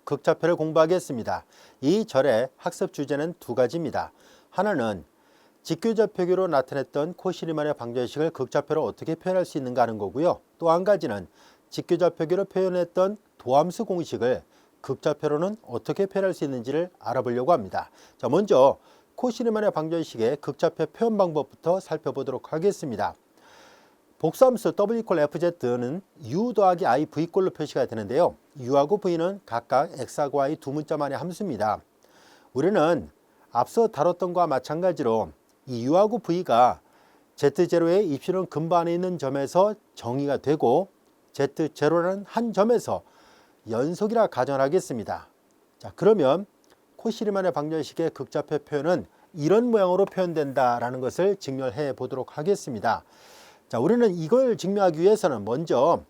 극좌표를 공부하겠습니다. 이 절의 학습 주제는 두 가지입니다. 하나는 직교좌표기로 나타냈던 코시리만의 방정식을 극좌표로 어떻게 표현할 수 있는가 하는 거고요. 또 한 가지는 직교좌표기로 표현했던 도함수 공식을 극좌표로는 어떻게 표현할 수 있는지를 알아보려고 합니다. 자, 먼저 코시리만의 방정식의 극좌표 표현 방법부터 살펴보도록 하겠습니다. 복수함수 w=fz는 u 더하기 i v꼴로 표시가 되는데요. u하고 v는 각각 x하고 y 두 문자만의 함수입니다. 우리는 앞서 다뤘던 것과 마찬가지로 이 u하고 v가 z0의 입시론 근반에 있는 점에서 정의가 되고 z0라는 한 점에서 연속이라 가정하겠습니다. 자, 그러면 코시리만의 방정식의 극좌표 표현은 이런 모양으로 표현된다라는 것을 증명해 보도록 하겠습니다. 자, 우리는 이걸 증명하기 위해서는 먼저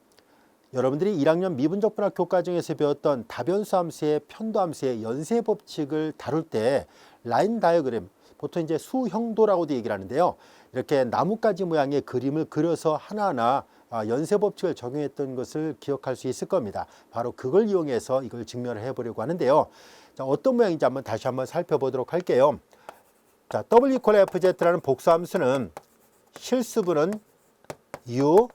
여러분들이 1학년 미분적 분학 교과정에서 배웠던 다변수 함수의 편도 함수의 연쇄 법칙을 다룰 때 라인 다이어그램, 보통 이제 수형도라고도 얘기를 하는데요. 이렇게 나뭇가지 모양의 그림을 그려서 하나하나 연쇄 법칙을 적용했던 것을 기억할 수 있을 겁니다. 바로 그걸 이용해서 이걸 증명을 해보려고 하는데요. 자, 어떤 모양인지 다시 한번 살펴보도록 할게요. 자, w=fz라는 복수함수는 실수분은 u,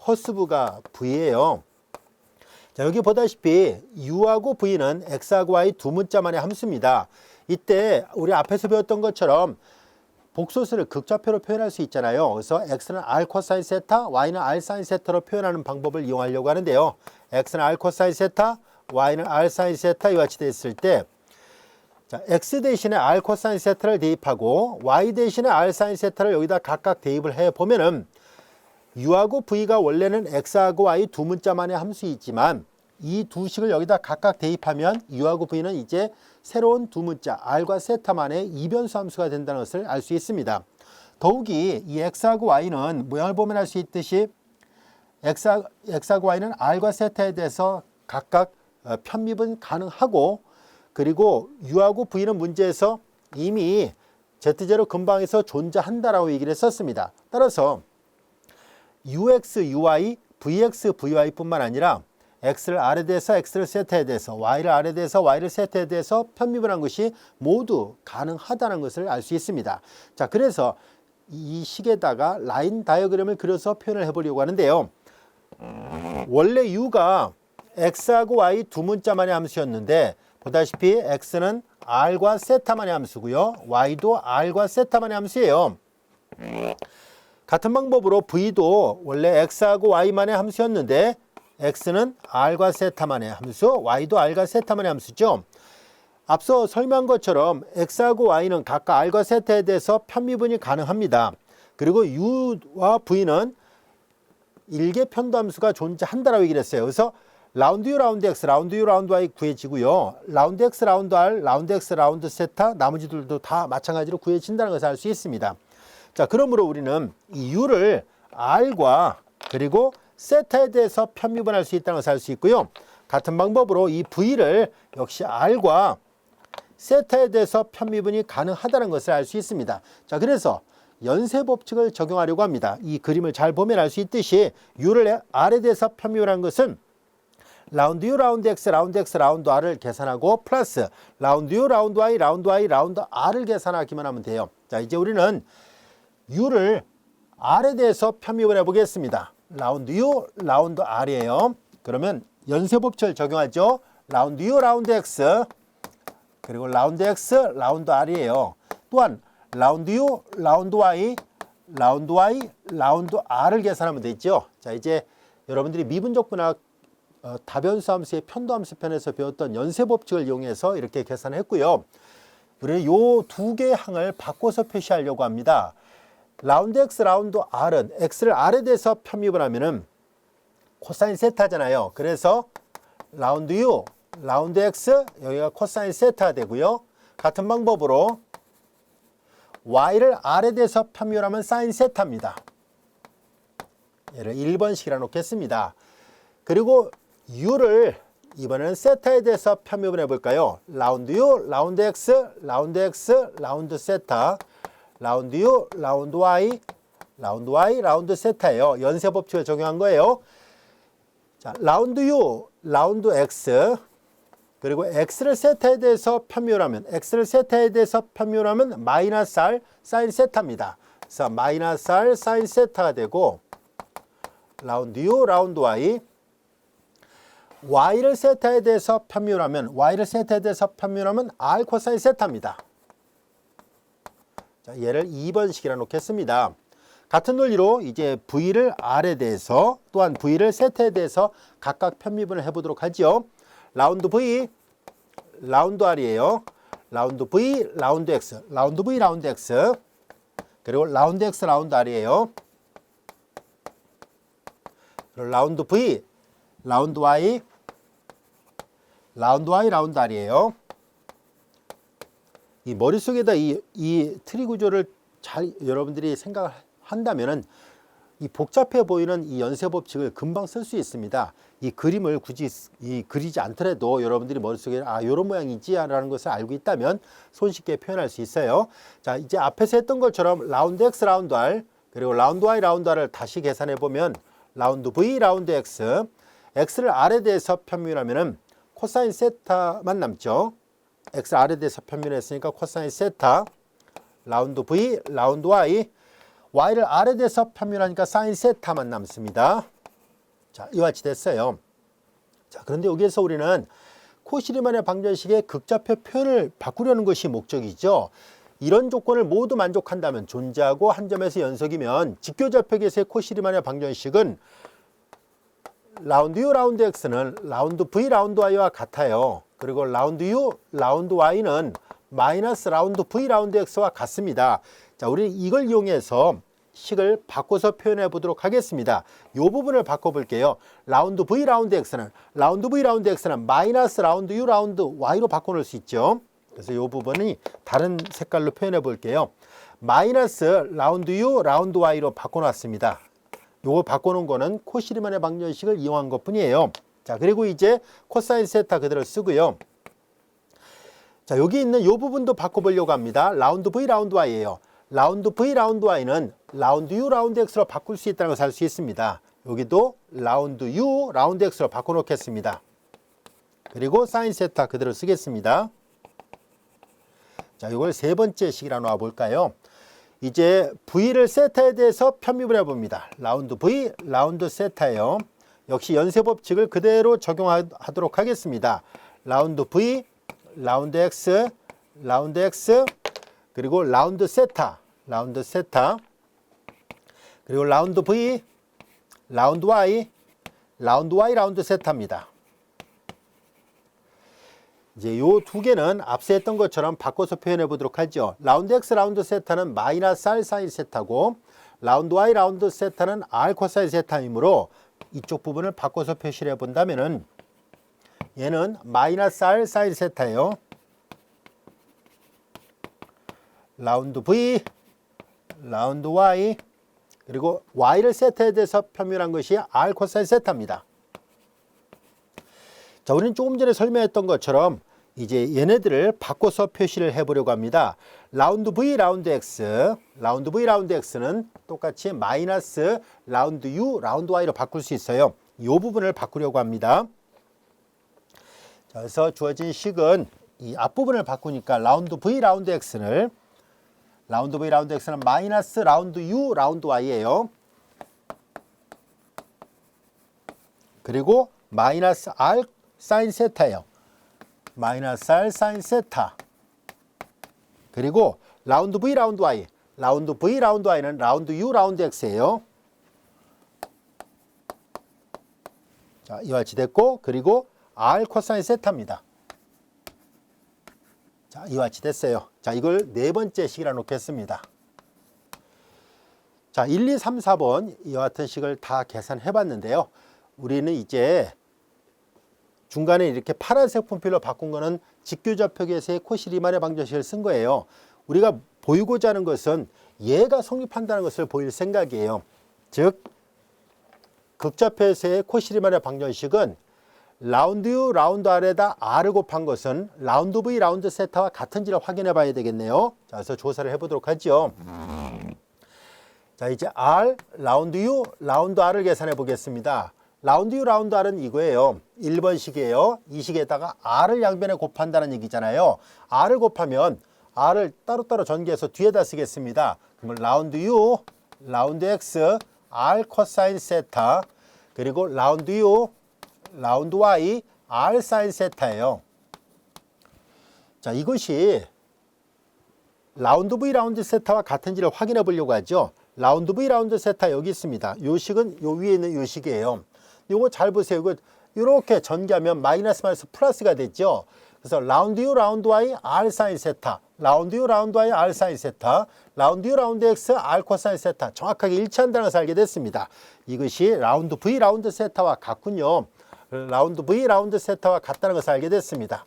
허수부가 v예요. 자, 여기 보다시피 u하고 v는 x하고 y 두 문자만의 함수입니다. 이때 우리 앞에서 배웠던 것처럼 복소수를 극좌표로 표현할 수 있잖아요. 그래서 x는 r 코사인 세타, y는 r 사인 세타로 표현하는 방법을 이용하려고 하는데요. x는 r 코사인 세타, y는 r 사인 세타 이와 같이 됐을 때, 자, x 대신에 r 코사인 세타를 대입하고 y 대신에 r 사인 세타를 여기다 각각 대입을 해 보면은 u하고 v가 원래는 x하고 y 두 문자만의 함수이지만 이 두 식을 여기다 각각 대입하면 u하고 v는 이제 새로운 두 문자 r과 세타만의 이변수 함수가 된다는 것을 알 수 있습니다. 더욱이 이 x하고 y는 모양을 보면 알 수 있듯이 x하고 y는 r과 세타에 대해서 각각 편미분 가능하고, 그리고 u하고 v는 문제에서 이미 z0 근방에서 존재한다라고 얘기를 했었습니다. 따라서 ux, uy, vx, vy 뿐만 아니라 x를 r에 대해서 x를 세타에 대해서 y를 r에 대해서 y를 세타에 대해서 편미분한 것이 모두 가능하다는 것을 알 수 있습니다. 자, 그래서 이 식에다가 라인 다이어그램을 그려서 표현을 해보려고 하는데요. 원래 u가 x하고 y 두 문자만의 함수였는데 보다시피 x는 r과 세타만의 함수고요. y도 r과 세타만의 함수예요. 같은 방법으로 v도 원래 x하고 y만의 함수였는데 x는 r과 세타만의 함수, y도 r과 세타만의 함수죠. 앞서 설명한 것처럼 x하고 y는 각각 r과 세타에 대해서 편미분이 가능합니다. 그리고 u와 v는 일개 편도함수가 존재한다라고 얘기를 했어요. 그래서 라운드 u, 라운드 x, 라운드 u, 라운드 y 구해지고요. 라운드 x, 라운드 r, 라운드 x, 라운드 세타, 나머지들도 다 마찬가지로 구해진다는 것을 알 수 있습니다. 자, 그러므로 우리는 이 u를 r과 그리고 세타에 대해서 편미분할 수 있다는 것을 알 수 있고요. 같은 방법으로 이 v를 역시 r과 세타에 대해서 편미분이 가능하다는 것을 알 수 있습니다. 자, 그래서 연쇄 법칙을 적용하려고 합니다. 이 그림을 잘 보면 알 수 있듯이 u를 r에 대해서 편미분한 것은 라운드 u, 라운드 x, 라운드 x, 라운드 r을 계산하고 플러스 라운드 u, 라운드 y, 라운드 y, 라운드 r을 계산하기만 하면 돼요. 자, 이제 우리는 u를 r에 대해서 편미분해 보겠습니다. 라운드 u, 라운드 r이에요. 그러면 연쇄 법칙을 적용하죠. 라운드 u, 라운드 x, 그리고 라운드 x, 라운드 r이에요. 또한 라운드 u, 라운드 y, 라운드 y, 라운드 r을 계산하면 되죠. 자, 이제 여러분들이 미분적 분학 다변수 함수의 편도함수 편에서 배웠던 연쇄 법칙을 이용해서 이렇게 계산했고요. 우리는 요 두 개의 항을 바꿔서 표시하려고 합니다. 라운드 x, 라운드 r은 x를 r에 대해서 편미분하면은 코사인 세타잖아요. 그래서 라운드 u, 라운드 x, 여기가 코사인 세타 되고요. 같은 방법으로 y를 r에 대해서 편미분하면 사인 세타입니다. 얘를 1번식이라 놓겠습니다. 그리고 u를 이번에는 세타에 대해서 편미분해 볼까요? 라운드 u, 라운드 x, 라운드 x, 라운드 세타, 라운드 u, 라운드 y, 라운드 y, 라운드 세타예요. 연쇄 법칙을 적용한 거예요. 자, 라운드 u, 라운드 x, 그리고 x를 세타에 대해서 편미하면 x를 세타에 대해서 편미하면 마이너스 r 사인 세타입니다. 그래서 마이너스 r 사인 세타가 되고 라운드 u 라운드 y y를 세타에 대해서 편미하면 y를 세타에 대해서 편미하면 r 코사인 세타입니다. 자, 얘를 2번식이라 놓겠습니다. 같은 논리로 이제 v를 r에 대해서 또한 v를 세타에 대해서 각각 편미분을 해보도록 하죠. 라운드 v, 라운드 r이에요. 라운드 v, 라운드 x, 라운드 v, 라운드 x, 그리고 라운드 x, 라운드 r이에요. 그리고 라운드 v, 라운드 y, 라운드 y, 라운드 r이에요. 이 머릿속에다 이 트리 구조를 잘 여러분들이 생각을 한다면은 이 복잡해 보이는 이 연쇄 법칙을 금방 쓸 수 있습니다. 이 그림을 굳이 그리지 않더라도 여러분들이 머릿속에 이런 모양이지 라는 것을 알고 있다면 손쉽게 표현할 수 있어요. 자, 이제 앞에서 했던 것처럼 라운드 x, 라운드 r, 그리고 라운드 y, 라운드 r을 다시 계산해 보면 라운드 v, 라운드 x, x를 r에 대해서 편미하면은 코사인 세타만 남죠. x를 r에 대해서 편미했으니까 코사인 세타, 라운드 v, 라운드 y, y를 r에 대해서 편미하니까 사인 세타만 남습니다. 자, 이와 같이 됐어요. 자, 그런데 여기에서 우리는 코시리만의 방정식의 극좌표 표현을 바꾸려는 것이 목적이죠. 이런 조건을 모두 만족한다면 존재하고 한 점에서 연속이면 직교좌표계에서의 코시리만의 방정식은 라운드 u, 라운드 x는 라운드 v, 라운드 y와 같아요. 그리고 라운드 u, 라운드 y는 마이너스 라운드 v, 라운드 x와 같습니다. 자, 우리는 이걸 이용해서 식을 바꿔서 표현해 보도록 하겠습니다. 이 부분을 바꿔볼게요. 라운드 v, 라운드 x는 마이너스 라운드 u, 라운드 y로 바꿔놓을 수 있죠. 그래서 이 부분이 다른 색깔로 표현해 볼게요. 마이너스 라운드 u, 라운드 y로 바꿔놨습니다. 요거 바꿔놓은 거는 코시리만의 방정식을 이용한 것 뿐이에요. 자, 그리고 이제 코사인 세타 그대로 쓰고요. 자, 여기 있는 이 부분도 바꿔보려고 합니다. 라운드 v, 라운드 y예요. 라운드 v, 라운드 y는 라운드 u, 라운드 x로 바꿀 수 있다는 것을 알 수 있습니다. 여기도 라운드 u, 라운드 x로 바꿔놓겠습니다. 그리고 사인 세타 그대로 쓰겠습니다. 자, 이걸 세 번째 식이라 놔볼까요? 이제 v를 세타에 대해서 편미분해 봅니다. 라운드 v, 라운드 세타예요. 역시 연쇄 법칙을 그대로 적용하도록 하겠습니다. 라운드 v, 라운드 x, 그리고 라운드 세타, 그리고 라운드 v, 라운드 y, 라운드 세타입니다. 이제 요 두 개는 앞서 했던 것처럼 바꿔서 표현해 보도록 하죠. 라운드 x, 라운드 세타는 마이너스 r 사인 세타고, 라운드 y, 라운드 세타는 r 코사인 세타이므로 이쪽 부분을 바꿔서 표시를 해본다면은 얘는 마이너스 r 사인 세타예요. 라운드 v, 라운드 y, 그리고 y를 세타에 대해서 표현한 것이 r 코사인 세타입니다. 자, 우리는 조금 전에 설명했던 것처럼 이제 얘네들을 바꿔서 표시를 해보려고 합니다. 라운드 v, 라운드 x는 똑같이 마이너스 라운드 u, 라운드 y로 바꿀 수 있어요. 이 부분을 바꾸려고 합니다. 자, 그래서 주어진 식은 이 앞부분을 바꾸니까 라운드 v, 라운드 x는 마이너스 라운드 u, 라운드 y예요. 그리고 마이너스 r 사인 세타예요. 마이너스 r 사인 세타. 그리고 라운드 v, 라운드 y. 라운드 v, 라운드 y는 라운드 u, 라운드 x예요. 자, 이와 같이 됐고, 그리고 r 코사인 세타입니다. 자, 이와 같이 됐어요. 자, 이걸 네 번째 식이라 놓겠습니다. 자, 1, 2, 3, 4번 이와 같은 식을 다 계산해 봤는데요. 우리는 이제 중간에 이렇게 파란색 분필로 바꾼 거는 직교좌표계에서의 코시리만의 방정식을 쓴 거예요. 우리가 보이고자 하는 것은 얘가 성립한다는 것을 보일 생각이에요. 즉, 극좌표에서의 코시리만의 방정식은 라운드 u, 라운드 r에다 r을 곱한 것은 라운드 v, 라운드 세타와 같은지를 확인해 봐야 되겠네요. 자, 그래서 조사를 해보도록 하죠. 자, 이제 r, 라운드 u, 라운드 r을 계산해 보겠습니다. 라운드 U 라운드 R은 이거예요. 1번식이에요. 이 식에다가 R을 양변에 곱한다는 얘기잖아요. R을 곱하면 R을 따로따로 전개해서 뒤에다 쓰겠습니다. 그러면 라운드 U, 라운드 X, R 코사인 세타, 그리고 라운드 U, 라운드 Y, R 사인 세타예요. 자, 이것이 라운드 V 라운드 세타와 같은지를 확인해 보려고 하죠. 라운드 V 라운드 세타 여기 있습니다. 요 식은 요 위에 있는 요 식이에요. 요거 잘 보세요. 이거 이렇게 전개하면 마이너스 마이너스 플러스가 됐죠. 그래서 라운드 U 라운드 Y R 사인 세타, 라운드 U 라운드 Y R 사인 세타, 라운드 U 라운드 X R 코사인 세타 정확하게 일치한다는 것을 알게 됐습니다. 이것이 라운드 V 라운드 세타와 같군요. 라운드 V 라운드 세타와 같다는 것을 알게 됐습니다.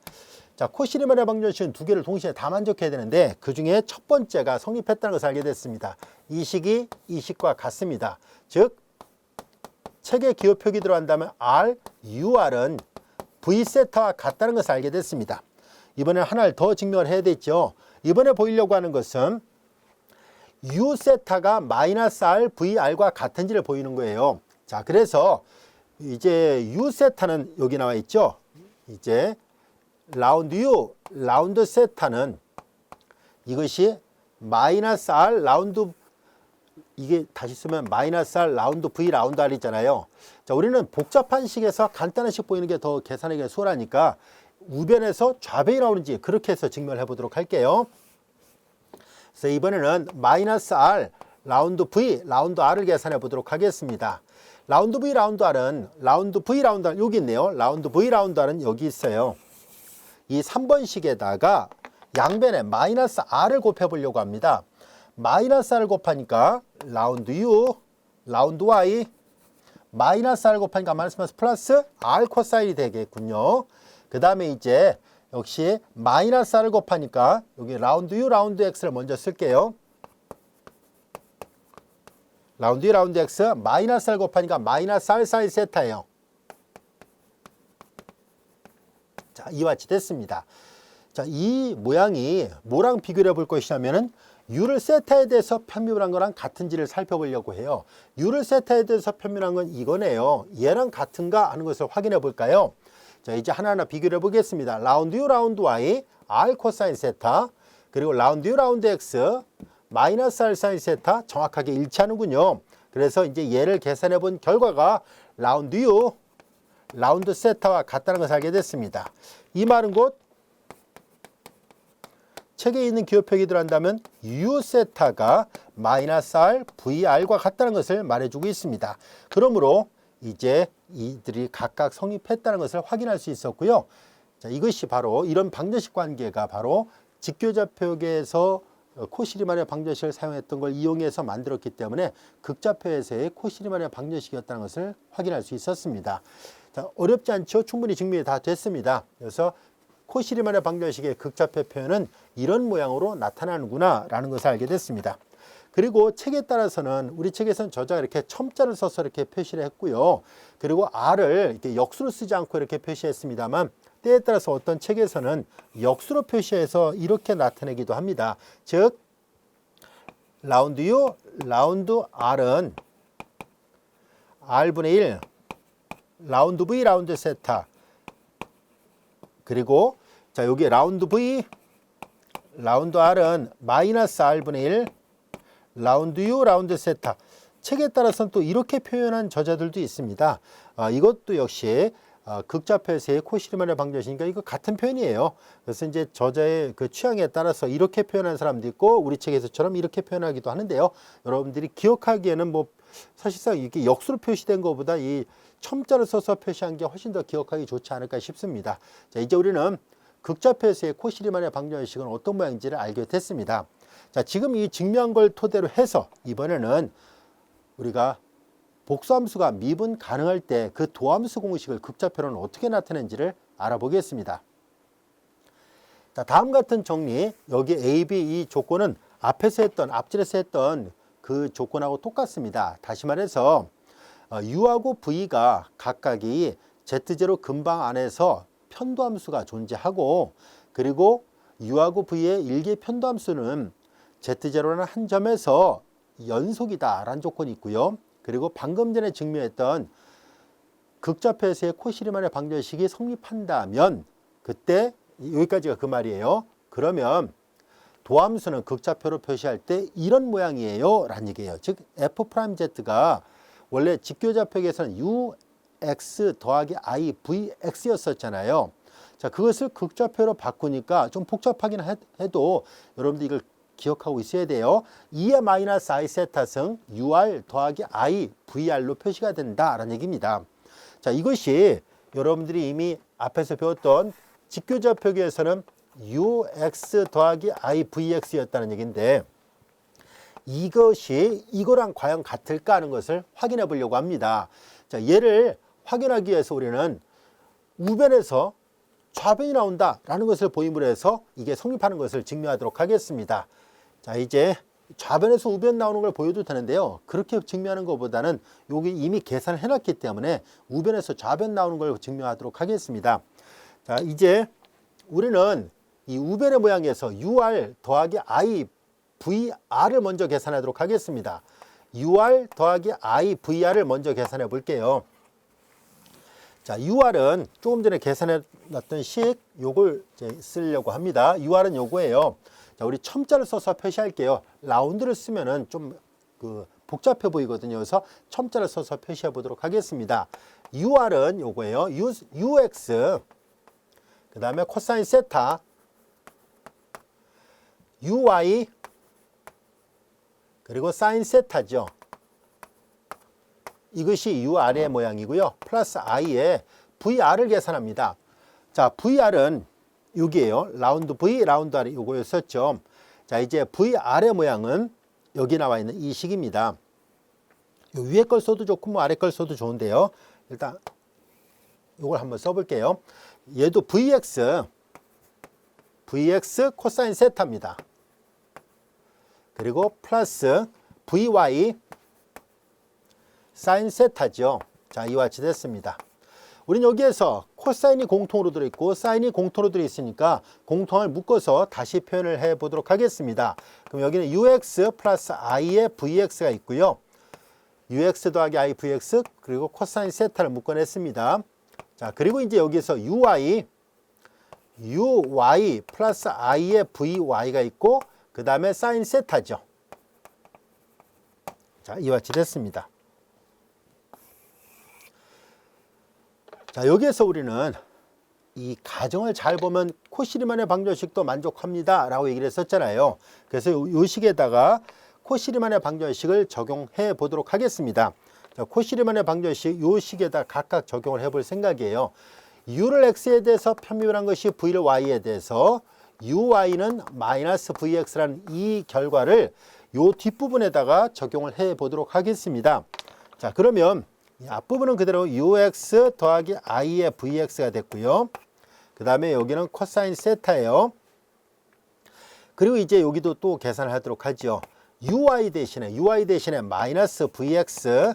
자, 코시리만의 방정식은 두 개를 동시에 다 만족해야 되는데 그 중에 첫 번째가 성립했다는 것을 알게 됐습니다. 이 식이 이 식과 같습니다. 즉 책에 기호 표기 들어간다면 R, UR은 V 세타와 같다는 것을 알게 됐습니다. 이번에 하나를 더 증명을 해야 되죠. 이번에 보이려고 하는 것은 U 세타가 마이너스 R, VR과 같은지를 보이는 거예요. 자, 그래서 이제 U 세타는 여기 나와 있죠. 이제 라운드 U, 라운드 세타는 이것이 마이너스 R, 라운드 이게 다시 쓰면 마이너스 R, 라운드 V, 라운드 R 있잖아요. 자, 우리는 복잡한 식에서 간단한 식 보이는 게 더 계산하기가 수월하니까 우변에서 좌변이 나오는지 그렇게 해서 증명을 해보도록 할게요. 그래서 이번에는 마이너스 R, 라운드 V, 라운드 R을 계산해 보도록 하겠습니다. 라운드 V, 라운드 R은 라운드 V, 라운드 R 여기 있네요. 라운드 V, 라운드 R은 여기 있어요. 이 3번식에다가 양변에 마이너스 R을 곱해 보려고 합니다. 마이너스 R을 곱하니까 라운드 U, 라운드 Y, 마이너스 R 곱하니까 마이너스 플러스 R 코사인이 되겠군요. 그 다음에 이제 역시 마이너스 R을 곱하니까 여기 라운드 U, 라운드 X를 먼저 쓸게요. 라운드 U, 라운드 X, 마이너스 R 곱하니까 마이너스 R 사인 세타예요. 자, 이와 같이 됐습니다. 자, 이 모양이 뭐랑 비교를 해볼 것이냐면은 U를 세타에 대해서 편미분한 거랑 같은지를 살펴보려고 해요. U를 세타에 대해서 편미분한 건 이거네요. 얘랑 같은가 하는 것을 확인해 볼까요? 자, 이제 하나하나 비교를 해보겠습니다. 라운드 U, 라운드 Y, R 코사인 세타, 그리고 라운드 U, 라운드 X, 마이너스 R 사인 세타 정확하게 일치하는군요. 그래서 이제 얘를 계산해 본 결과가 라운드 U, 라운드 세타와 같다는 것을 알게 됐습니다. 이 말은 곧 책에 있는 기호 표기 들어간다면 U 세타가 마이너스 R, VR과 같다는 것을 말해주고 있습니다. 그러므로 이제 이들이 각각 성립했다는 것을 확인할 수 있었고요. 자, 이것이 바로 이런 방정식 관계가 바로 직교좌표계에서 코시리만의 방정식을 사용했던 걸 이용해서 만들었기 때문에 극좌표에서의 코시리만의 방정식이었다는 것을 확인할 수 있었습니다. 자, 어렵지 않죠? 충분히 증명이 다 됐습니다. 그래서 코시리만의 방정식의 극좌표 표현은 이런 모양으로 나타나는구나 라는 것을 알게 됐습니다. 그리고 책에 따라서는 우리 책에서는 저자가 이렇게 첨자를 써서 이렇게 표시를 했고요. 그리고 R을 이렇게 역수로 쓰지 않고 이렇게 표시했습니다만 때에 따라서 어떤 책에서는 역수로 표시해서 이렇게 나타내기도 합니다. 즉 라운드 U, 라운드 R은 R분의 1, 라운드 V, 라운드 세타, 그리고 자 여기 라운드 V, 라운드 R은 마이너스 R분의 1, 라운드 U, 라운드 세타. 책에 따라서는 또 이렇게 표현한 저자들도 있습니다. 이것도 역시 극좌표에서의 코시리만의 방정식이니까 이거 같은 표현이에요. 그래서 이제 저자의 그 취향에 따라서 이렇게 표현하는 사람도 있고 우리 책에서처럼 이렇게 표현하기도 하는데요. 여러분들이 기억하기에는 뭐 사실상 이게 역수로 표시된 것보다 이 첨자를 써서 표시한 게 훨씬 더 기억하기 좋지 않을까 싶습니다. 자, 이제 우리는 극좌표에서의 코시리만의 방정식은 어떤 모양인지를 알게 됐습니다. 자, 지금 이 증명한 걸 토대로 해서 이번에는 우리가 복수함수가 미분 가능할 때 그 도함수 공식을 극좌표로는 어떻게 나타내는지를 알아보겠습니다. 자, 다음 같은 정리, 여기 A, B 이 조건은 앞질에서 했던 그 조건하고 똑같습니다. 다시 말해서 U하고 V가 각각이 Z0 근방 안에서 편도함수가 존재하고 그리고 U하고 V의 일개 편도함수는 Z0라는 한 점에서 연속이다 라는 조건이 있고요. 그리고 방금 전에 증명했던 극좌표에서의 코시리만의 방정식이 성립한다면 그때 여기까지가 그 말이에요. 그러면 도함수는 극좌표로 표시할 때 이런 모양이에요 라는 얘기예요. 즉 F'Z가 원래 직교좌표에서는 UX 더하기 I VX 였었잖아요. 자, 그것을 극좌표로 바꾸니까 좀 복잡하긴 해도 여러분들 이걸 기억하고 있어야 돼요. 2의 마이너스 I 세타승 UR 더하기 I VR로 표시가 된다라는 얘기입니다. 자, 이것이 여러분들이 이미 앞에서 배웠던 직교좌표에서는 UX 더하기 I VX였다는 얘기인데 이것이 이거랑 과연 같을까 하는 것을 확인해 보려고 합니다. 자, 얘를 확인하기 위해서 우리는 우변에서 좌변이 나온다라는 것을 보임으로 해서 이게 성립하는 것을 증명하도록 하겠습니다. 자, 이제 좌변에서 우변 나오는 걸 보여도 되는데요. 그렇게 증명하는 것보다는 여기 이미 계산을 해놨기 때문에 우변에서 좌변 나오는 걸 증명하도록 하겠습니다. 자, 이제 우리는 이 우변의 모양에서 UR 더하기 I VR을 먼저 계산하도록 하겠습니다. UR 더하기 I VR을 먼저 계산해 볼게요. 자, UR은 조금 전에 계산해 놨던 식 요걸 이제 쓰려고 합니다. UR은 요거예요. 자, 우리 첨자를 써서 표시할게요. 라운드를 쓰면은 좀 복잡해 보이거든요. 그래서 첨자를 써서 표시해 보도록 하겠습니다. UR은 요거예요. UX 그 다음에 코사인 세타 UY 그리고 사인 세타죠. 이것이 UR의 모양이고요. 플러스 I에 VR을 계산합니다. 자, VR은 여기에요. 라운드 V, 라운드 R 이거였었죠. 자, 이제 VR의 모양은 여기 나와 있는 이 식입니다. 요 위에 걸 써도 좋고 뭐 아래 걸 써도 좋은데요. 일단 이걸 한번 써볼게요. 얘도 VX 코사인 세타입니다. 그리고 플러스 VY 사인 세타죠. 자, 이와 같이 됐습니다. 우리는 여기에서 코사인이 공통으로 들어있고 사인이 공통으로 들어있으니까 공통을 묶어서 다시 표현을 해 보도록 하겠습니다. 그럼 여기는 UX 플러스 I의 VX가 있고요. UX 더하기 I VX 그리고 코사인 세타를 묶어냈습니다. 자, 그리고 이제 여기서 UY 플러스 I의 VY가 있고 그 다음에 사인 세타죠. 자, 이와 같이 됐습니다. 자, 여기에서 우리는 이 가정을 잘 보면 코시리만의 방정식도 만족합니다 라고 얘기를 했었잖아요. 그래서 이 식에다가 코시리만의 방정식을 적용해 보도록 하겠습니다. 자, 코시리만의 방정식 이 식에다 각각 적용을 해 볼 생각이에요. U를 X에 대해서 편미분한 것이 V를 Y에 대해서 UY는 마이너스 VX라는 이 결과를 이 뒷부분에다가 적용을 해 보도록 하겠습니다. 자, 그러면 이 앞부분은 그대로 UX 더하기 I의 VX가 됐고요. 그 다음에 여기는 코사인 세타예요. 그리고 이제 여기도 또 계산을 하도록 하죠. UY 대신에 마이너스 VX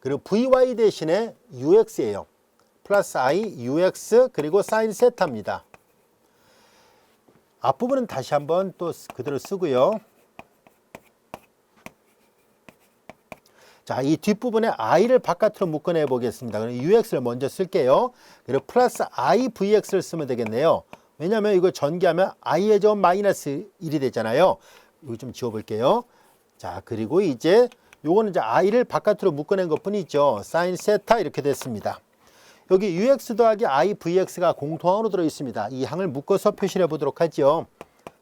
그리고 VY 대신에 UX예요. 플러스 I, UX 그리고 사인 세타입니다. 앞부분은 다시 한번 또 그대로 쓰고요. 자, 이 뒷부분에 I를 바깥으로 묶어내 보겠습니다. 그럼 UX를 먼저 쓸게요. 그리고 플러스 I, VX를 쓰면 되겠네요. 왜냐하면 이거 전개하면 I의 점 마이너스 1이 되잖아요. 이거 좀 지워볼게요. 자, 그리고 이제 요거는 이제 I를 바깥으로 묶어낸 것 뿐이죠. 사인 세타 이렇게 됐습니다. 여기 UX 더하기 I, VX가 공통항으로 들어있습니다. 이 항을 묶어서 표시를 해보도록 하죠.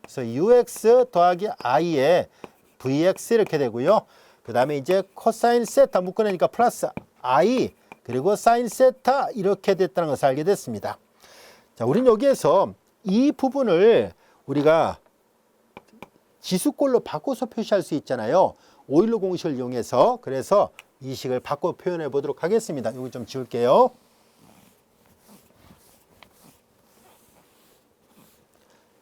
그래서 UX 더하기 I에 VX 이렇게 되고요. 그 다음에 이제 코사인 세타 묶어내니까 플러스 I 그리고 사인 세타 이렇게 됐다는 것을 알게 됐습니다. 자, 우리는 여기에서 이 부분을 우리가 지수꼴로 바꿔서 표시할 수 있잖아요. 오일러 공식을 이용해서. 그래서 이 식을 바꿔 표현해 보도록 하겠습니다. 여기 좀 지울게요.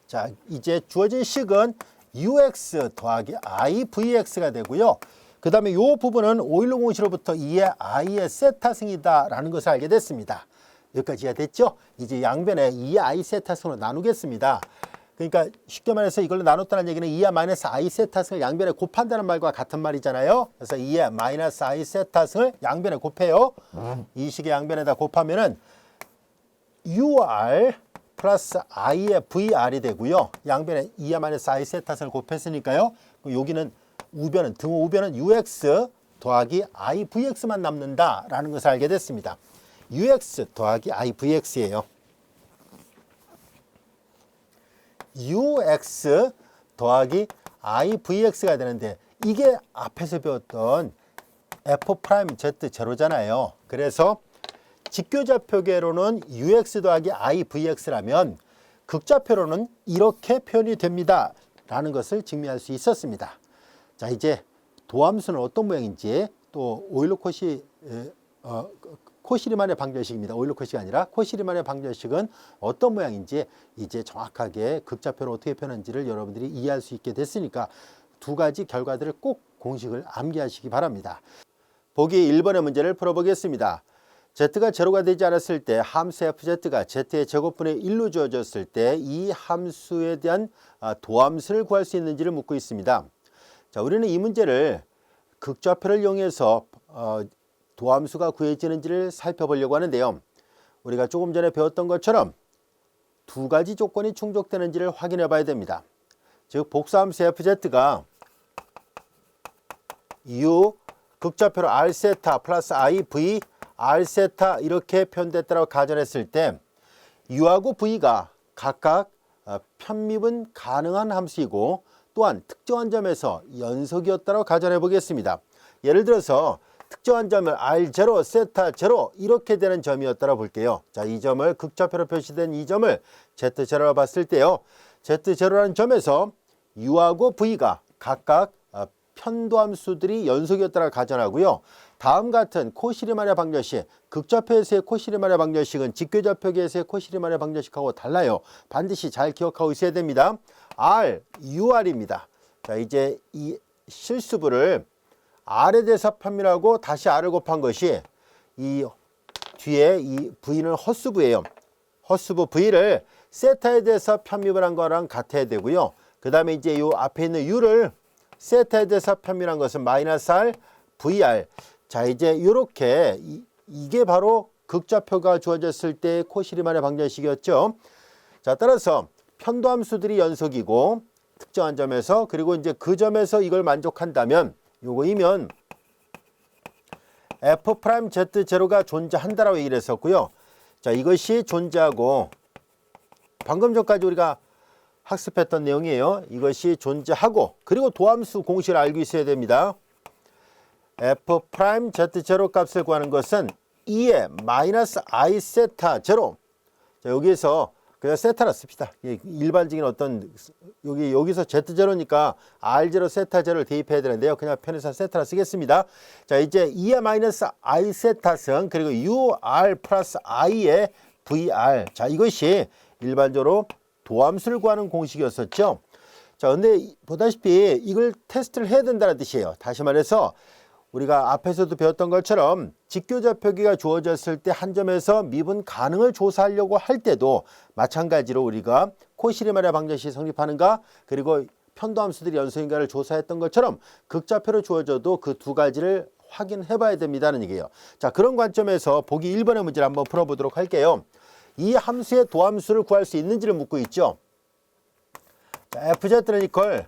자, 이제 주어진 식은 UX 더하기 I, VX가 되고요. 그 다음에 이 부분은 오일러 공식으로부터 2의 I의 세타승이다 라는 것을 알게 됐습니다. 여기까지 이해됐죠? 이제 양변에 2의 I 세타승으로 나누겠습니다. 그러니까 쉽게 말해서 이걸로 나눴다는 얘기는 2의 마이너스 i 세타승을 양변에 곱한다는 말과 같은 말이잖아요. 그래서 2의 마이너스 i 세타승을 양변에 곱해요. 이 식의 양변에다 곱하면은 ur 플러스 i의 vr이 되고요. 양변에 2의 마이너스 i 세타승을 곱했으니까요. 여기는 우변은 등호 우변은 ux 더하기 ivx만 남는다라는 것을 알게 됐습니다. ux 더하기 ivx예요. ux 더하기 ivx가 되는데 이게 앞에서 배웠던 f'z 제로잖아요. 그래서 직교좌표계로는 ux 더하기 ivx라면 극좌표로는 이렇게 표현이 됩니다 라는 것을 증명할 수 있었습니다. 자, 이제 도함수는 어떤 모양인지, 또 오일러 코시리만의 방정식입니다. 오일러 코시가 아니라 코시리만의 방정식은 어떤 모양인지 이제 정확하게 극좌표를 어떻게 표현하는지를 여러분들이 이해할 수 있게 됐으니까 두 가지 결과들을 꼭 공식을 암기하시기 바랍니다. 보기 1번의 문제를 풀어보겠습니다. z가 제로가 되지 않았을 때 함수 fz가 z의 제곱분의 1로 주어졌을 때 이 함수에 대한 도함수를 구할 수 있는지를 묻고 있습니다. 자, 우리는 이 문제를 극좌표를 이용해서 도함수가 구해지는지를 살펴보려고 하는데요. 우리가 조금 전에 배웠던 것처럼 두 가지 조건이 충족되는지를 확인해 봐야 됩니다. 즉 복수함수 fz가 u 극좌표로 r세타 플러스 iv r세타 이렇게 표현됐다고 가정했을 때 u하고 v가 각각 편미분 가능한 함수이고 또한 특정한 점에서 연속이었다고 가정해 보겠습니다. 예를 들어서 특정한 점을 r0, 세타 0 이렇게 되는 점이었다고 볼게요. 자, 이 점을 극좌표로 표시된 이 점을 z0로 봤을 때요. z0라는 점에서 u하고 v가 각각 편도함수들이 연속이었다고 가정하고요. 다음 같은 코시리만의 방정식, 극좌표에서의 코시리만의 방정식은 직교좌표계에서의 코시리만의 방정식하고 달라요. 반드시 잘 기억하고 있어야 됩니다. r, ur입니다. 자, 이제 이 실수부를 r에 대해서 편밀하고 다시 r을 곱한 것이 이 뒤에 이 v는 헛수부예요. 헛수부 v를 세타에 대해서 편밀을 한 거랑 같아야 되고요. 그 다음에 이제 이 앞에 있는 u를 세타에 대해서 편밀한 것은 마이너스 r, vr. 자, 이제 이렇게 이게 바로 극좌표가 주어졌을 때 코시리만의 방정식이었죠. 자, 따라서 편도함수들이 연속이고 특정한 점에서 그리고 이제 그 점에서 이걸 만족한다면 요거이면 f'z0가 존재한다라고 얘기를 했었고요. 자, 이것이 존재하고 방금 전까지 우리가 학습했던 내용이에요. 이것이 존재하고 그리고 도함수 공식을 알고 있어야 됩니다. f'z0 값을 구하는 것은 2의 마이너스 i 세타 0. 자, 여기에서 그냥 세타라 씁시다. 일반적인 어떤 여기서 z0니까 r0 세타 0를 대입해야 되는데요. 그냥 편에서 세타라 쓰겠습니다. 자, 이제 2의 마이너스 i 세타승 그리고 ur 플러스 i의 vr. 자, 이것이 일반적으로 도함수를 구하는 공식이었었죠. 자, 근데 보다시피 이걸 테스트를 해야 된다는 뜻이에요. 다시 말해서 우리가 앞에서도 배웠던 것처럼 직교좌표기가 주어졌을 때 한 점에서 미분 가능을 조사하려고 할 때도 마찬가지로 우리가 코시리만의 방정식이 성립하는가 그리고 편도함수들이 연속인가를 조사했던 것처럼 극좌표로 주어져도 그 두 가지를 확인해 봐야 된다는 얘기예요. 자, 그런 관점에서 보기 1번의 문제를 한번 풀어보도록 할게요. 이 함수의 도함수를 구할 수 있는지를 묻고 있죠. 자, fz는 이퀄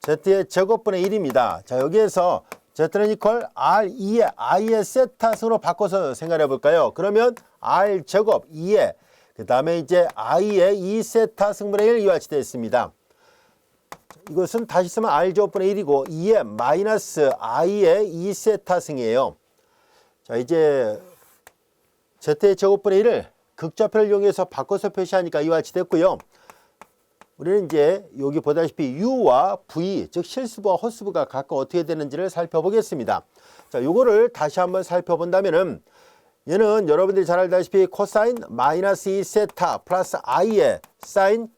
z의 제곱분의 1입니다. 자, 여기에서 z는 이퀄 r2의 i의 세타승으로 바꿔서 생각해 볼까요? 그러면 r 제곱 2의 그 다음에 이제 i의 2세타 승분의 1 이와 같이 되어 있습니다. 이것은 다시 쓰면 r 제곱분의 1이고 2의 마이너스 i의 2세타 승이에요. 자, 이제 z의 제곱분의 1을 극좌표를 이용해서 바꿔서 표시하니까 이와 같이 됐고요. 우리는 이제 여기 보다시피 u와 v, 즉 실수부와 헛수부가 각각 어떻게 되는지를 살펴보겠습니다. 자, 요거를 다시 한번 살펴본다면은 얘는 여러분들이 잘 알다시피 코사인 마이너스 2세타 플러스 i의 사인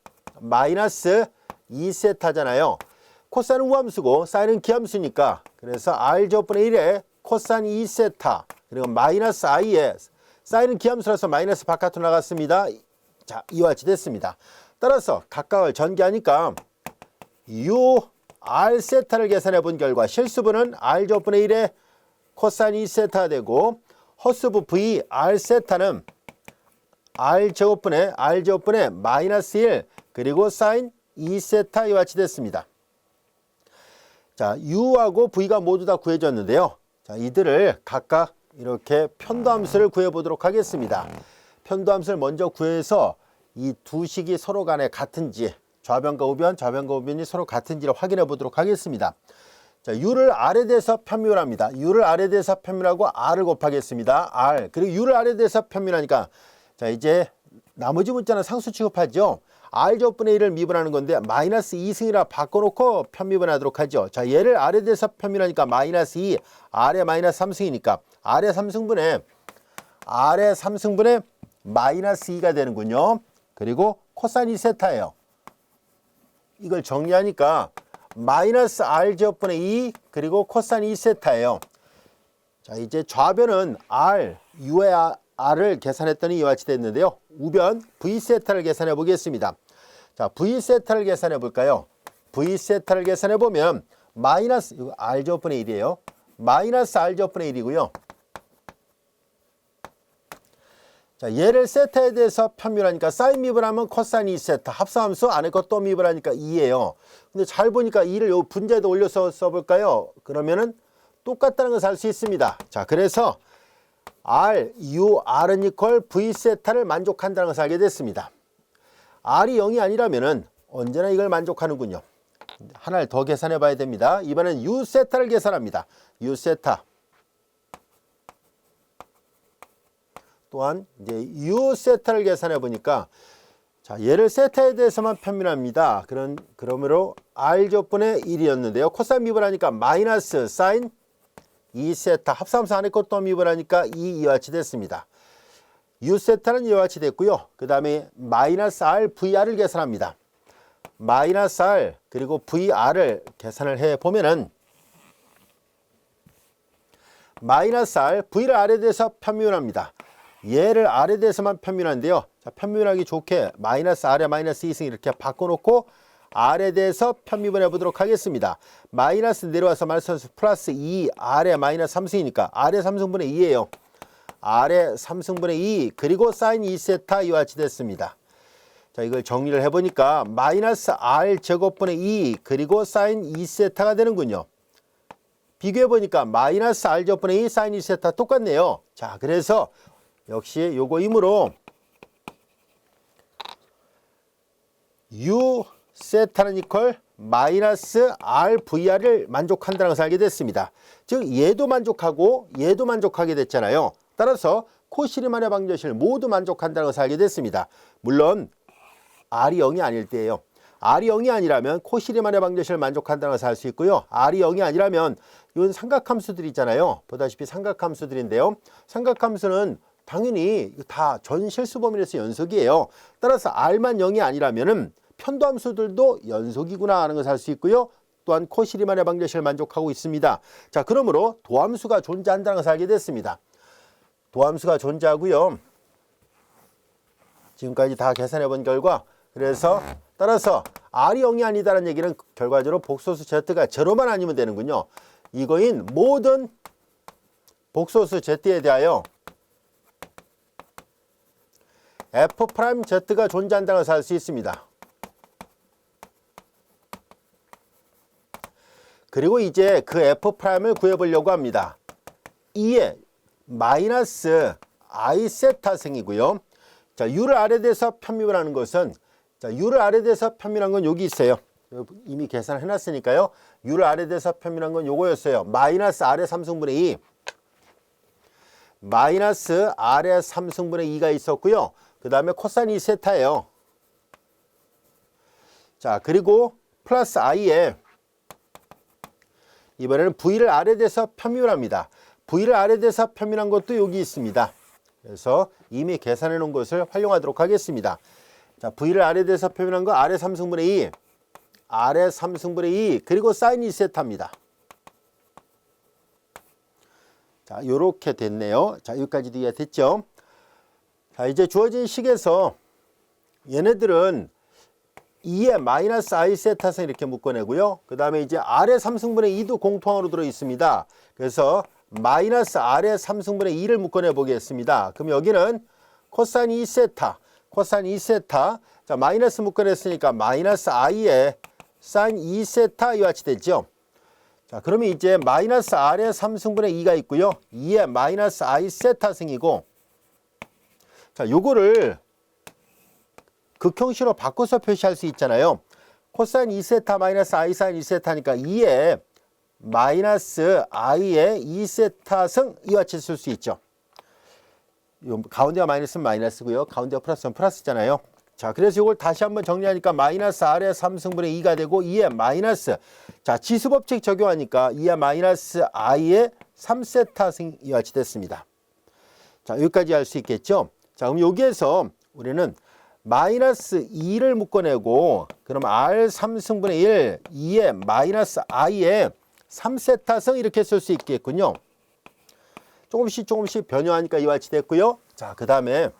마이너스 2세타잖아요. 코사인은 우함수고 사인은 기함수니까 그래서 r제곱분의 1에 코사인 2세타 그리고 마이너스 i의 사인은 기함수라서 마이너스 바깥으로 나갔습니다. 자, 이와 같이 됐습니다. 따라서 각각을 전개하니까 U R 세타를 계산해 본 결과 실수분은 R 제곱분의 1의 코사인 2세타가 되고 허수부 V R 세타는 R 제곱분의 마이너스 1 그리고 사인 2세타 이와 같이 됐습니다. 자, U하고 V가 모두 다 구해졌는데요. 자, 이들을 각각 이렇게 편도함수를 구해보도록 하겠습니다. 편도함수를 먼저 구해서 이 두 식이 서로 간에 같은지 좌변과 우변이 서로 같은지를 확인해 보도록 하겠습니다. 자, U를 R에 대해서 편밀합니다. U를 R에 대해서 편밀하고 R을 곱하겠습니다. R. 그리고 U를 R에 대해서 편밀하니까 자, 이제 나머지 문자는 상수 취급하죠. R 제곱분의 1을 미분하는 건데 마이너스 2승이라 바꿔놓고 편미분하도록 하죠. 자, 얘를 R에 대해서 편밀하니까 마이너스 2, R에 마이너스 3승이니까 R의 3승분의 마이너스 2가 되는군요. 그리고 코사인 2세타예요. 이걸 정리하니까 마이너스 R 제곱분의 2 그리고 코사인 2세타예요. 자, 이제 좌변은 R, U의 R을 계산했더니 이와 같이 됐는데요. 우변 V세타를 계산해 보겠습니다. 자, V세타를 계산해 볼까요? V세타를 계산해 보면 마이너스 이거 R 제곱분의 1이에요. 마이너스 R 제곱분의 1이고요. 자, 얘를 세타에 대해서 편밀하니까 사인 미분하면 코사인 2세타 합성함수 안에 거 또 미분하니까 2예요. 근데 잘 보니까 2를 요 분자에다 올려서 써볼까요? 그러면은 똑같다는 것을 알 수 있습니다. 자, 그래서 R, U, R은 이퀄 V세타를 만족한다는 것을 알게 됐습니다. R이 0이 아니라면은 언제나 이걸 만족하는군요. 하나를 더 계산해 봐야 됩니다. 이번엔 U세타를 계산합니다. U세타. 또한 이제 U세타를 계산해 보니까 자, 얘를 세타에 대해서만 편밀합니다. 그러므로 R 제곱분의 1이었는데요. 코사인 미분하니까 마이너스 사인 2세타 합성함수 안에 것도 미분하니까 이와 같이 됐습니다. U세타는 이와 같이 됐고요. 그 다음에 마이너스 R, VR을 계산합니다. 마이너스 R 그리고 VR을 계산을 해보면은 마이너스 R, V를 R에 대해서 편밀합니다. 얘를 R에 대해서만 편밀한데요. 자, 편밀하기 좋게 마이너스 R에 마이너스 2승 이렇게 바꿔놓고 R에 대해서 편미분해 보도록 하겠습니다. 마이너스 내려와서 마이너스 플러스 2 R에 마이너스 3승이니까 R의 3승분의 2예요. R의 3승분의 2 그리고 사인 2세타 이와 같이 됐습니다. 자, 이걸 정리를 해보니까 마이너스 R 제곱분의 2 그리고 사인 2세타가 되는군요. 비교해보니까 마이너스 R 제곱분의 2 사인 2세타 똑같네요. 자, 그래서 역시 요거이므로 U 세타는 이퀄 마이너스 RVR을 만족한다는 것을 알게 됐습니다. 즉 얘도 만족하고 얘도 만족하게 됐잖아요. 따라서 코시리만의 방정식을 모두 만족한다는 것을 알게 됐습니다. 물론 R이 0이 아닐 때예요. R이 0이 아니라면 코시리만의 방정식을 만족한다는 것을 알 수 있고요. R이 0이 아니라면 이건 삼각함수들이 있잖아요. 보다시피 삼각함수들인데요. 삼각함수는 당연히 다 전실수 범위에서 연속이에요. 따라서 R만 0이 아니라면은 편도함수들도 연속이구나 하는 것을 알 수 있고요. 또한 코시리만의 방정식을 만족하고 있습니다. 자, 그러므로 도함수가 존재한다는 것을 알게 됐습니다. 도함수가 존재하고요. 지금까지 다 계산해 본 결과 그래서 따라서 R이 0이 아니다라는 얘기는 결과적으로 복소수 Z가 제로만 아니면 되는군요. 이거인 모든 복소수 Z에 대하여 F'Z가 존재한다는 것을 알 수 있습니다. 그리고 이제 그 F'을 구해보려고 합니다. 2에 마이너스 I 세타승이고요. 자, U를 R에 대해서 편미분하는 것은 자, U를 R에 대해서 편밀한 건 여기 있어요. 이미 계산해 놨으니까요. U를 R에 대해서 편밀한 건 요거였어요. 마이너스 R의 3승분의 2 마이너스 R의 3승분의 2가 있었고요. 그 다음에 코사인 2세타예요. 자, 그리고 플러스 I에 이번에는 V를 R에 대해서 편밀합니다. V를 R에 대해서 편밀한 것도 여기 있습니다. 그래서 이미 계산해 놓은 것을 활용하도록 하겠습니다. 자, V를 R에 대해서 표현한 거 R의 3승분의 2, R의 3승분의 2, 그리고 사인 2세타입니다. 자, 요렇게 됐네요. 자, 여기까지도 이해됐죠? 자, 이제 주어진 식에서 얘네들은 2의 마이너스 I 세타승 이렇게 묶어내고요. 그 다음에 이제 R의 3승분의 2도 공통항으로 들어 있습니다. 그래서 마이너스 R의 3승분의 2를 묶어내 보겠습니다. 그럼 여기는 코사인 2세타, 코사인 2세타. 자, 마이너스 묶어냈으니까 마이너스 I의 사인 2세타 이와 같이 되죠. 자, 그러면 이제 마이너스 R의 3승분의 2가 있고요. 2의 마이너스 I 세타승이고, 자, 요거를 극형식으로 바꿔서 표시할 수 있잖아요. 코사인 2세타 마이너스 I 사인 2세타니까 2의 마이너스 I의 2세타승 이와 같이 쓸 수 있죠. 가운데가 마이너스는 마이너스고요. 가운데가 플러스는 플러스잖아요. 자, 그래서 이걸 다시 한번 정리하니까 마이너스 R의 3승분의 2가 되고 2의 마이너스, 자, 지수법칙 적용하니까 2의 마이너스 I의 3세타승 이와 같이 됐습니다. 자, 여기까지 할 수 있겠죠. 자, 그럼 여기에서 우리는 마이너스 2를 묶어내고, 그럼 R 3승분의 1, 2의 마이너스 I의 3세타승 이렇게 쓸 수 있겠군요. 조금씩 변형하니까 이와 같이 됐고요. 자, 그 다음에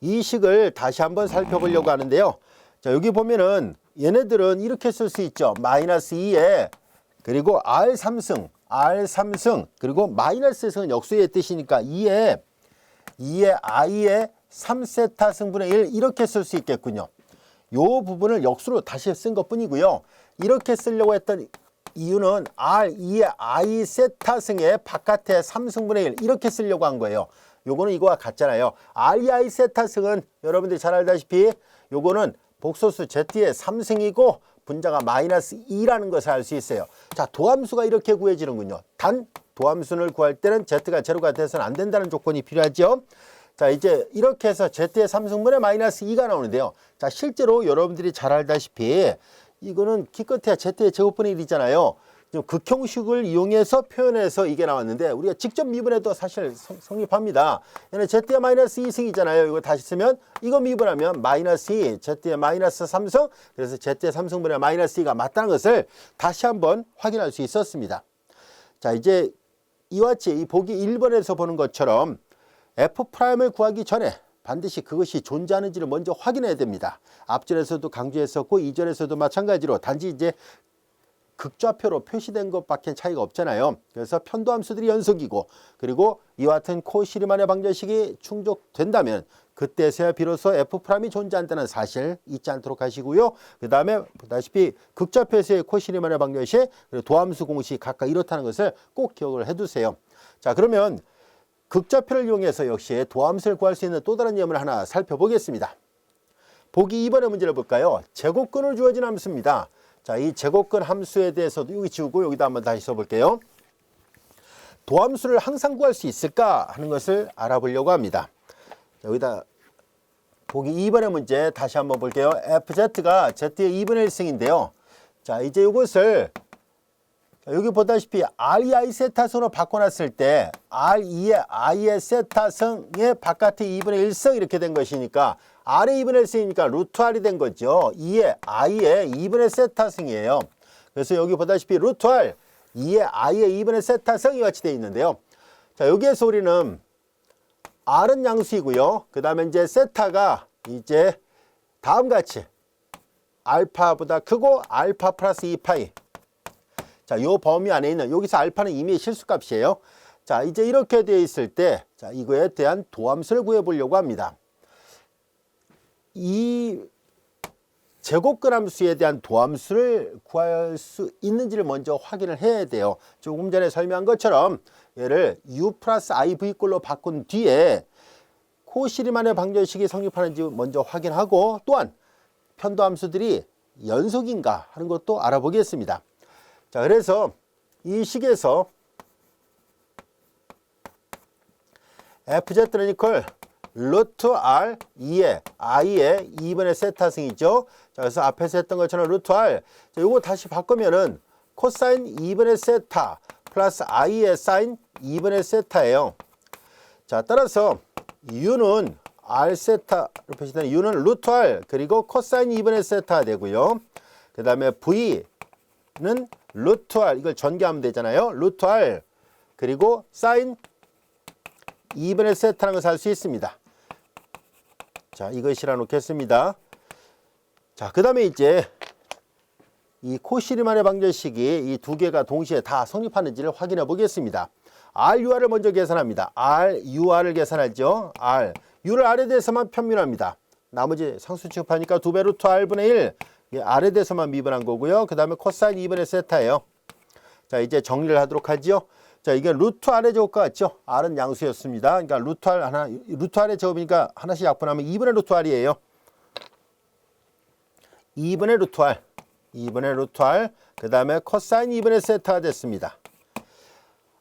이 식을 다시 한번 살펴보려고 하는데요. 자, 여기 보면은 얘네들은 이렇게 쓸 수 있죠. 마이너스 2에 그리고 R 3승 그리고 마이너스 승은 역수의 뜻이니까 2에 I의 3세타 승분의 1 이렇게 쓸 수 있겠군요. 요 부분을 역수로 다시 쓴 것 뿐이고요. 이렇게 쓰려고 했던 이유는 R 2의 I 세타 승의 바깥에 3승분의 1 이렇게 쓰려고 한 거예요. 요거는 이거와 같잖아요. R I 세타 승은 여러분들이 잘 알다시피 요거는 복소수 Z의 3승이고 분자가 마이너스 2라는 것을 알 수 있어요. 자, 도함수가 이렇게 구해지는군요. 단 도함수를 구할 때는 Z가 제로가 돼서는 안 된다는 조건이 필요하죠. 자, 이제 이렇게 해서 Z의 3승분의 마이너스 2가 나오는데요. 자, 실제로 여러분들이 잘 알다시피 이거는 기껏해야 Z의 제곱분의 1이잖아요. 극형식을 이용해서 표현해서 이게 나왔는데 우리가 직접 미분해도 사실 성립합니다. 얘는 Z의 마이너스 2승이잖아요. 이거 다시 쓰면 이거 미분하면 마이너스 2, Z의 마이너스 3승, 그래서 Z의 3승분의 마이너스 2가 맞다는 것을 다시 한번 확인할 수 있었습니다. 자, 이제 이와 같이 이 보기 1번에서 보는 것처럼 F'을 구하기 전에 반드시 그것이 존재하는지를 먼저 확인해야 됩니다. 앞절에서도 강조했었고 이절에서도 마찬가지로 단지 이제 극좌표로 표시된 것밖에 차이가 없잖아요. 그래서 편도함수들이 연속이고 그리고 이와 같은 코시리만의 방정식이 충족된다면 그때서야 비로소 F'이 존재한다는 사실 잊지 않도록 하시고요. 그 다음에 보다시피 극좌표에서의 코시리만의 방정식 그리고 도함수 공식 각각 이렇다는 것을 꼭 기억을 해두세요. 자, 그러면 극좌표를 이용해서 역시 도함수를 구할 수 있는 또 다른 예문을 하나 살펴보겠습니다. 보기 2번의 문제를 볼까요? 제곱근을 주어진 함수입니다. 자, 이 제곱근 함수에 대해서도 여기 지우고 여기다 한번 다시 써볼게요. 도함수를 항상 구할 수 있을까 하는 것을 알아보려고 합니다. 자, 여기다 보기 2번의 문제 다시 한번 볼게요. FZ가 Z의 2분의 1승인데요. 자, 이제 이것을 여기 보다시피 R2I 세타승으로 바꿔놨을 때 R2의 I의 세타승의 바깥에 2분의 1승 이렇게 된 것이니까 R의 2분의 1승이니까 루트 R이 된 거죠. 2의 I의 2분의 세타승이에요. 그래서 여기 보다시피 루트 R, 2의 I의 2분의 세타승이 같이 되어 있는데요. 자, 여기에서 우리는 R은 양수이고요. 그 다음에 이제 세타가 이제 다음같이 알파보다 크고 알파 플러스 2파이. 자, 요 범위 안에 있는 여기서 알파는 이미 실수값이에요. 자, 이제 이렇게 되어 있을 때 자, 이거에 대한 도함수를 구해 보려고 합니다. 이 제곱근 함수에 대한 도함수를 구할 수 있는지를 먼저 확인을 해야 돼요. 조금 전에 설명한 것처럼 얘를 u 플러스 iv꼴로 바꾼 뒤에 코시리만의 방정식이 성립하는지 먼저 확인하고 또한 편도함수들이 연속인가 하는 것도 알아보겠습니다. 자, 그래서 이 식에서 FZ는 이퀄 루트 R 2의 I의 2분의 세타승이죠. 자, 그래서 앞에서 했던 것처럼 루트 R. 자, 요거 다시 바꾸면은 코사인 2분의 세타 플러스 I의 사인 2분의 세타예요. 자, 따라서 U는 R 세타로 표시되는 U는 루트 R 그리고 코사인 2분의 세타 되고요. 그 다음에 V는 루트 R 이걸 전개하면 되잖아요. 루트 R 그리고 사인 2분의 세타라는 것을 알 수 있습니다. 자, 이거 실어 놓겠습니다. 자, 그 다음에 이제 이 코시리만의 방정식이 이 두 개가 동시에 다 성립하는지를 확인해 보겠습니다. RUR을 먼저 계산합니다. RUR을 계산하죠. U를 R에 대해서만 편미합니다. 나머지 상수 취급하니까 2배 루트 R분의 1 R에 대해서만 미분한 거고요. 그 다음에 코사인 2분의 세타예요. 자, 이제 정리를 하도록 하죠. 자, 이게 루트 R의 제곱과 같죠. R은 양수였습니다. 그러니까 루트 R의 제곱이니까 하나씩 약분하면 2분의 루트 R이에요. 2분의 루트 R, 그 다음에 코사인 2분의 세타가 됐습니다.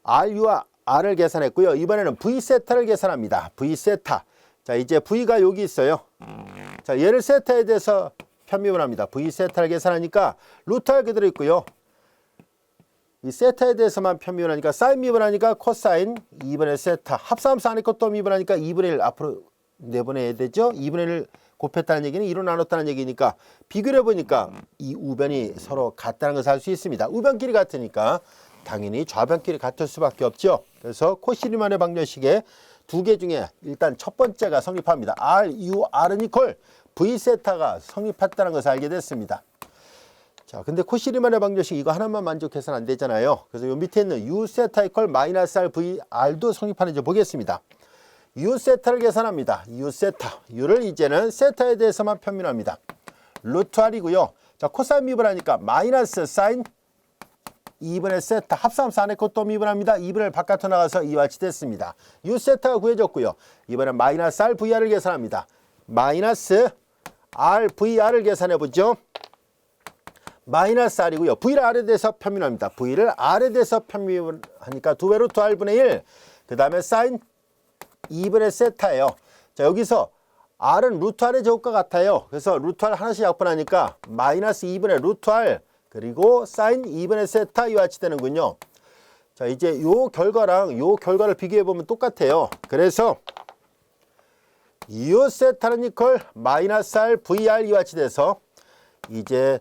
RU와 R을 계산했고요. 이번에는 V 세타를 계산합니다. V 세타. 자, 이제 V가 여기 있어요. 자, 얘를 세타에 대해서 편미분합니다. V 세타를 계산하니까 루트 R 그대로 있고요. 이 세타에 대해서만 편미분하니까 사인 미분하니까 코사인 2분의 세타. 합산함수 안에 것도 미분하니까 2분의 1 앞으로 내보내야 되죠. 2분의 1을 곱했다는 얘기는 2로 나눴다는 얘기니까 비교를 해보니까 이 우변이 서로 같다는 것을 알 수 있습니다. 우변끼리 같으니까 당연히 좌변끼리 같을 수밖에 없죠. 그래서 코시리만의 방정식에 두 개 중에 일단 첫 번째가 성립합니다. RUR은 이퀄 V 세타가 성립했다는 것을 알게 됐습니다. 자, 근데 코시리만의 방정식 이거 하나만 만족해서는 안 되잖아요. 그래서 요 밑에 있는 U 세타 이퀄 마이너스 R V R도 성립하는지 보겠습니다. U 세타를 계산합니다. U 세타. U를 이제는 세타에 대해서만 편미합니다. 루트 R이고요. 자, 코사인 미분하니까 마이너스 사인 2분의 세타. 합산함수 안에 것도 미분합니다. 2분을 바깥으로 나가서 이와 같이 됐습니다. U 세타가 구해졌고요. 이번엔 마이너스 R VR을 계산합니다. 마이너스 R VR을 계산해보죠. 마이너스 R이고요. V를 R에 대해서 편미합니다. V를 R에 대해서 편미하니까 2배 루트 R분의 1. 그 다음에 사인 2분의 세타예요. 자, 여기서 R은 루트 R의 제곱과 같아요. 그래서 루트 R 하나씩 약분하니까 마이너스 2분의 루트 R 그리고 사인 2분의 세타 이와 같이 되는군요. 자, 이제 요 결과랑 요 결과를 비교해 보면 똑같아요. 그래서 U 세타는 이퀄 마이너스 R VR 이와 같이 돼서 이제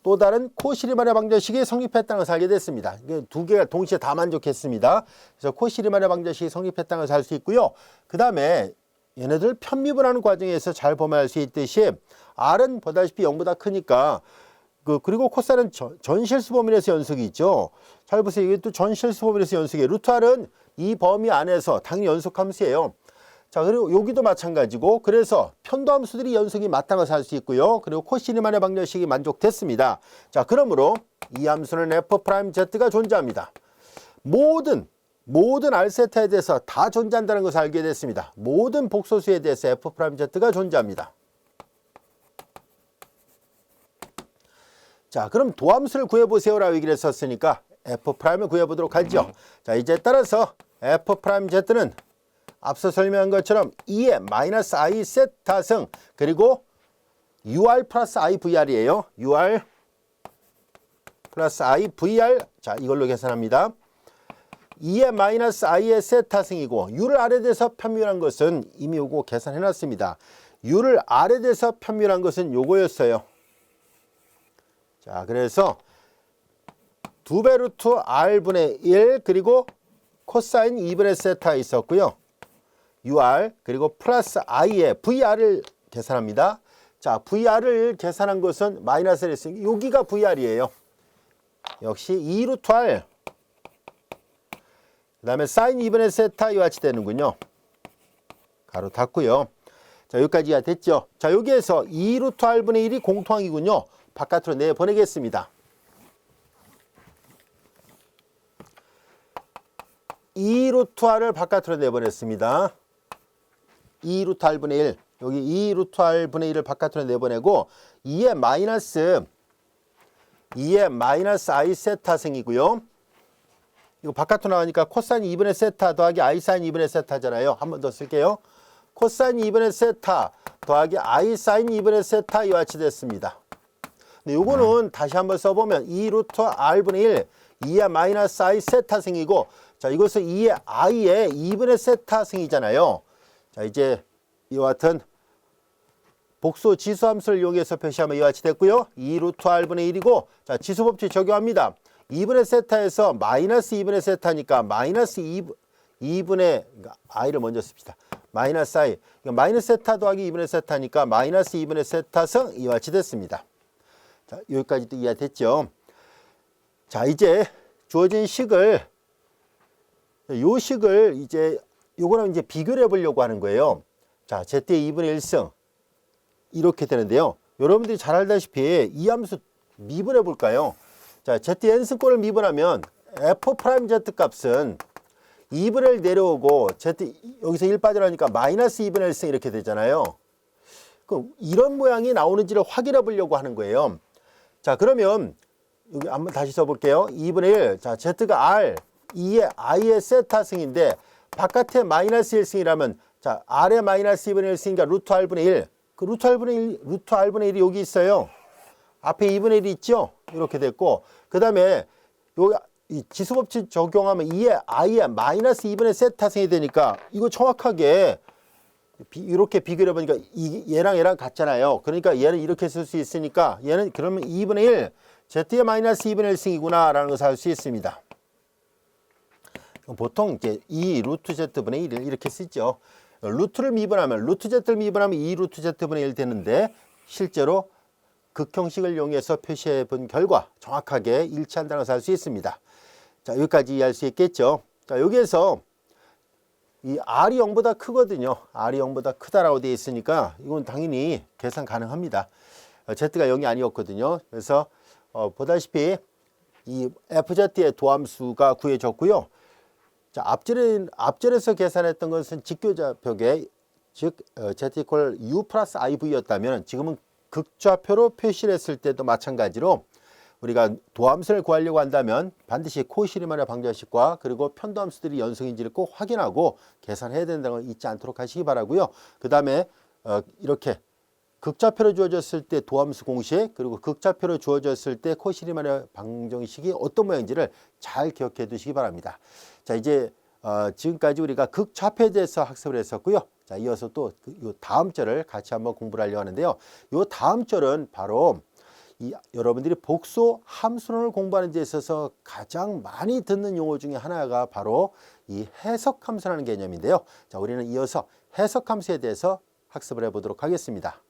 또 다른 코시리만의 방정식이 성립했다는 것을 알게 됐습니다. 이게 두 개가 동시에 다 만족했습니다. 그래서 코시리만의 방정식이 성립했다는 것을 알 수 있고요. 그 다음에 얘네들 편미분하는 과정에서 잘 보면 알 수 있듯이 R은 보다시피 0보다 크니까 그리고 코사인은 전실수 범위에서 연속이 있죠. 잘 보세요. 이게 또 전실수 범위에서 연속이에요. 루트 R은 이 범위 안에서 당연히 연속함수예요. 자, 그리고 여기도 마찬가지고 그래서 편도함수들이 연속이 맞다는 것을 알 수 있고요. 그리고 코시리만의 방정식이 만족됐습니다. 자, 그러므로 이 함수는 F'Z가 존재합니다. 모든 R세타에 대해서 다 존재한다는 것을 알게 됐습니다. 모든 복소수에 대해서 F'Z가 존재합니다. 자, 그럼 도함수를 구해보세요라고 얘기를 했었으니까 F'을 구해보도록 하죠. 자, 이제 따라서 F'Z는 앞서 설명한 것처럼 2의 마이너스 I 세타승 그리고 UR 플러스 I VR이에요. UR 플러스 I VR. 자, 이걸로 계산합니다. 2의 마이너스 I의 세타승이고 U를 R에 대해서 편미한 것은 이미 요거 계산해 놨습니다. U를 R에 대해서 편미한 것은 요거였어요. 자, 그래서 2배 루트 R분의 1 그리고 코사인 2분의 세타 있었고요. UR 그리고 플러스 I의 VR을 계산합니다. 자, VR을 계산한 것은 마이너스를 했으니 여기가 VR이에요. 역시 2 루트 R 그 다음에 사인 2분의 세타 이와 같이 되는군요. 가로 닫고요. 자, 여기까지가 됐죠. 자, 여기에서 2 루트 R분의 1이 공통항이군요. 바깥으로 내보내겠습니다. 2 루트 R을 바깥으로 내보냈습니다. 2 루트 R분의 1 여기 2 루트 R분의 1을 바깥으로 내보내고 2의 마이너스 I 세타승이고요. 이거 바깥으로 나가니까 코사인 2분의 세타 더하기 I 사인 2분의 세타잖아요. 한 번 더 쓸게요. 코사인 2분의 세타 더하기 I 사인 2분의 세타 이와 같이 됐습니다. 근데 요거는 다시 한번 써보면 2 루트 R분의 1 2의 마이너스 I 세타승이고 자, 이것은 2의 I의 2분의 세타승이잖아요. 자, 이제 이와 같은 복수 지수함수를 이용해서 표시하면 이와 같이 됐고요. 2 루트 R분의 1이고 자, 지수법칙 적용합니다. 2분의 세타에서 마이너스 2분의 세타니까 마이너스 2분의 그러니까 i를 먼저 씁시다. 마이너스 i. 그러니까 마이너스 세타 더하기 2분의 세타니까 마이너스 2분의 세타승 이와 같이 됐습니다. 자, 여기까지도 이해됐죠? 자, 이제 주어진 식을 요 식을 이제 요거랑 이제 비교를 해보려고 하는 거예요. 자, z의 2분의 1승 이렇게 되는데요. 여러분들이 잘 알다시피 이 함수 미분해 볼까요? 자, z의 n승꼴을 미분하면 f'(z) 값은 2분의 1 내려오고 z 여기서 1 빠져나니까 마이너스 2분의 1승 이렇게 되잖아요. 그럼 이런 모양이 나오는지를 확인해 보려고 하는 거예요. 자, 그러면 여기 한번 다시 써볼게요. 2분의 1. 자, z가 r, 2의 i의 세타승인데 바깥에 마이너스 1승이라면 자, r의 마이너스 2분의 1승이니까 루트 r분의 1. 그 루트 r분의 1이 여기 있어요. 앞에 2분의 1이 있죠? 이렇게 됐고, 그 다음에 이 지수법칙 적용하면 2의 i의 마이너스 2분의 세타승이 되니까 이거 정확하게 이렇게 비교를 해보니까 얘랑 같잖아요. 그러니까 얘는 이렇게 쓸 수 있으니까 얘는 그러면 2분의 1 z의 마이너스 2분의 1승이구나 라는 것을 알 수 있습니다. 보통 이제 2 루트 z분의 1을 이렇게 쓰죠. 루트를 미분하면 루트 z를 미분하면 2 루트 z분의 1 되는데 실제로 극형식을 이용해서 표시해 본 결과 정확하게 일치한다는 것을 알 수 있습니다. 자, 여기까지 이해할 수 있겠죠. 자, 여기에서 이 r이 0보다 크거든요. r이 0보다 크다라고 되어 있으니까 이건 당연히 계산 가능합니다. z가 0이 아니었거든요. 그래서 보다시피 이 fz의 도함수가 구해졌고요. 자, 앞절에서 계산했던 것은 직교좌표계, 즉 z 이퀄 u 플러스 iv였다면 지금은 극좌표로 표시를 했을 때도 마찬가지로 우리가 도함수를 구하려고 한다면 반드시 코시리만의 방정식과 그리고 편도함수들이 연속인지를 꼭 확인하고 계산해야 된다는 걸 잊지 않도록 하시기 바라고요. 그 다음에 이렇게 극좌표로 주어졌을 때 도함수 공식, 그리고 극좌표로 주어졌을 때 코시리만의 방정식이 어떤 모양인지를 잘 기억해 두시기 바랍니다. 자, 이제 지금까지 우리가 극좌표에 대해서 학습을 했었고요. 자, 이어서 또 요 다음 절을 같이 한번 공부를 하려고 하는데요. 요 다음 절은 바로 여러분들이 복수 함수론을 공부하는 데 있어서 가장 많이 듣는 용어 중에 하나가 바로 이 해석함수라는 개념인데요. 자, 우리는 이어서 해석함수에 대해서 학습을 해보도록 하겠습니다.